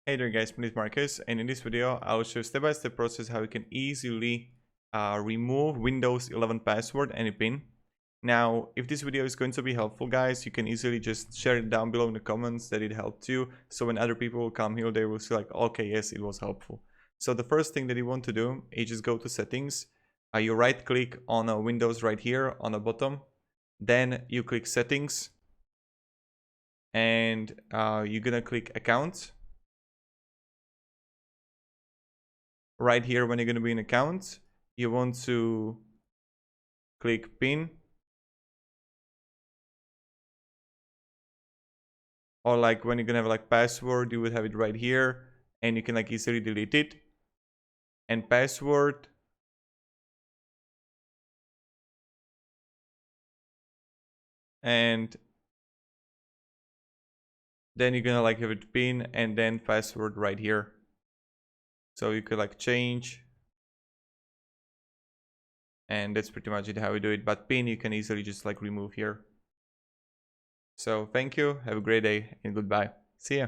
Hey there guys, my name is Marcus, and in this video I'll show step-by-step process how you can easily remove Windows 11 password and a PIN. Now, if this video is going to be helpful guys, you can easily just share it down below in the comments that it helped you. So when other people will come here, they will see like, okay, yes, it was helpful. So the first thing that you want to do is just go to settings. You right click on Windows right here on the bottom. Then you click settings. And you're gonna click accounts. Right here, when you're going to be in accounts, you want to click pin, or like when you're going to have like password, you would have it right here, and you can like easily delete it. And password, and then you're gonna like have it pin and then password right here. So you could like change, and that's pretty much it how we do it. But pin you can easily just like remove here. So thank you, have a great day, and goodbye. See ya.